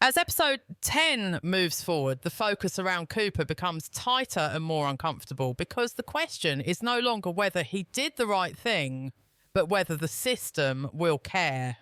As episode 10 moves forward, the focus around Cooper becomes tighter and more uncomfortable because the question is no longer whether he did the right thing, but whether the system will care.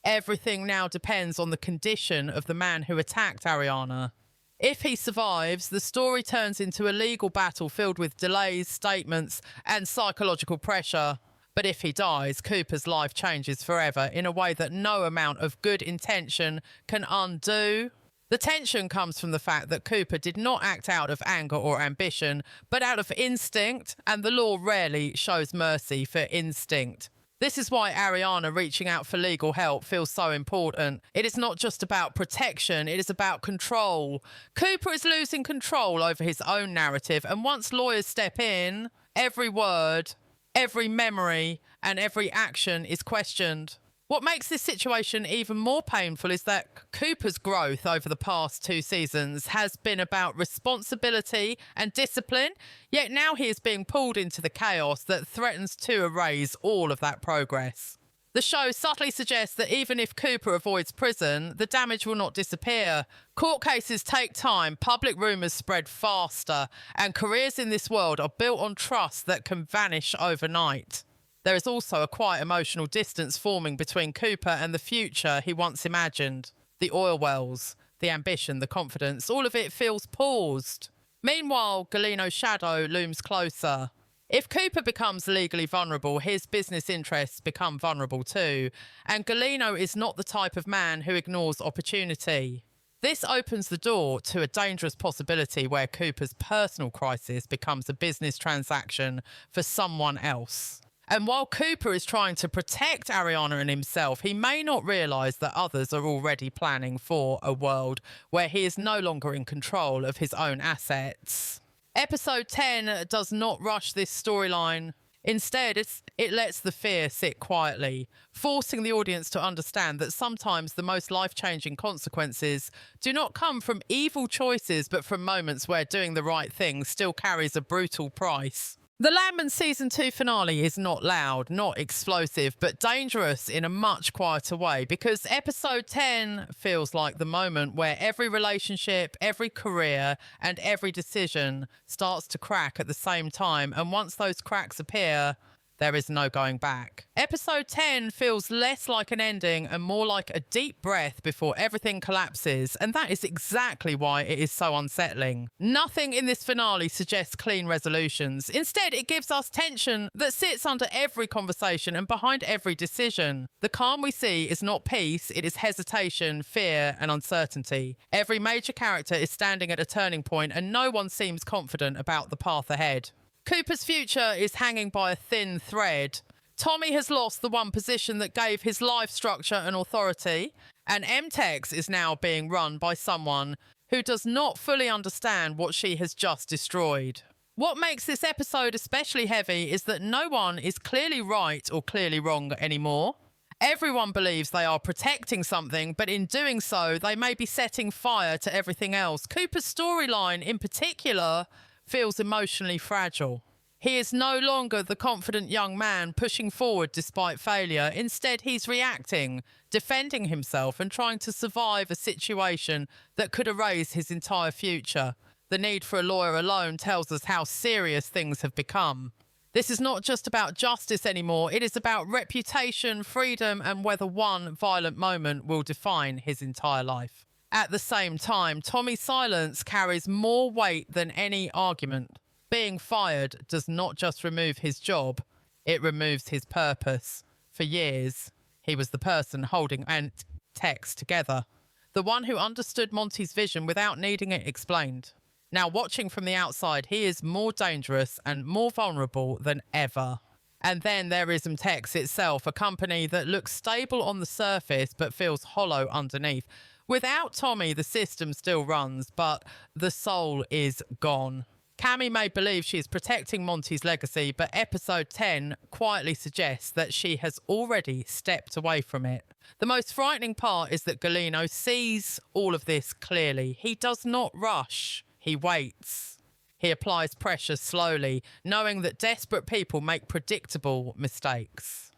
Everything now depends on the condition of the man who attacked Ariana. If he survives, the story turns into a legal battle filled with delays, statements, and psychological pressure. But if he dies, Cooper's life changes forever in a way that no amount of good intention can undo. The tension comes from the fact that Cooper did not act out of anger or ambition, but out of instinct, and the law rarely shows mercy for instinct. This is why Ariana reaching out for legal help feels so important. It is not just about protection, it is about control. Cooper is losing control over his own narrative, and once lawyers step in, every word, every memory, and every action is questioned. What makes this situation even more painful is that Cooper's growth over the past 2 seasons has been about responsibility and discipline, yet now he is being pulled into the chaos that threatens to erase all of that progress. The show subtly suggests that even if Cooper avoids prison, the damage will not disappear. Court cases take time, public rumours spread faster, and careers in this world are built on trust that can vanish overnight. There is also a quite emotional distance forming between Cooper and the future he once imagined. The oil wells, the ambition, the confidence, all of it feels paused. Meanwhile, Galino's shadow looms closer. If Cooper becomes legally vulnerable, his business interests become vulnerable too, and Galino is not the type of man who ignores opportunity. This opens the door to a dangerous possibility where Cooper's personal crisis becomes a business transaction for someone else. And while Cooper is trying to protect Ariana and himself, he may not realise that others are already planning for a world where he is no longer in control of his own assets. Episode 10 does not rush this storyline. Instead, it lets the fear sit quietly, forcing the audience to understand that sometimes the most life-changing consequences do not come from evil choices, but from moments where doing the right thing still carries a brutal price. The Landman Season 2 finale is not loud, not explosive, but dangerous in a much quieter way because episode 10 feels like the moment where every relationship, every career, and every decision starts to crack at the same time, and once those cracks appear, there is no going back. Episode 10 feels less like an ending and more like a deep breath before everything collapses, and that is exactly why it is so unsettling. Nothing in this finale suggests clean resolutions. Instead, it gives us tension that sits under every conversation and behind every decision. The calm we see is not peace, it is hesitation, fear, and uncertainty. Every major character is standing at a turning point, and no one seems confident about the path ahead. Cooper's future is hanging by a thin thread. Tommy has lost the one position that gave his life structure and authority, and Mtex is now being run by someone who does not fully understand what she has just destroyed. What makes this episode especially heavy is that no one is clearly right or clearly wrong anymore. Everyone believes they are protecting something, but in doing so, they may be setting fire to everything else. Cooper's storyline, in particular, feels emotionally fragile. He is no longer the confident young man pushing forward despite failure. Instead, he's reacting, defending himself and trying to survive a situation that could erase his entire future. The need for a lawyer alone tells us how serious things have become. This is not just about justice anymore. It is about reputation, freedom, and whether one violent moment will define his entire life. At the same time, Tommy's silence carries more weight than any argument. Being fired does not just remove his job, it removes his purpose. For years, he was the person holding Mtex together, the one who understood Monty's vision without needing it explained. Now, watching from the outside, he is more dangerous and more vulnerable than ever. And then there is Mtex itself, a company that looks stable on the surface but feels hollow underneath. Without Tommy, the system still runs, but the soul is gone. Cammy may believe she is protecting Monty's legacy, but episode 10 quietly suggests that she has already stepped away from it. The most frightening part is that Galino sees all of this clearly. He does not rush. He waits. He applies pressure slowly, knowing that desperate people make predictable mistakes.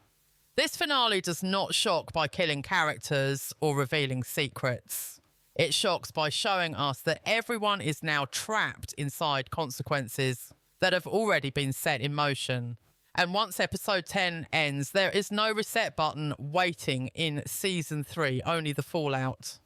This finale does not shock by killing characters or revealing secrets. It shocks by showing us that everyone is now trapped inside consequences that have already been set in motion. And once episode 10 ends, there is no reset button waiting in season 3, only the fallout.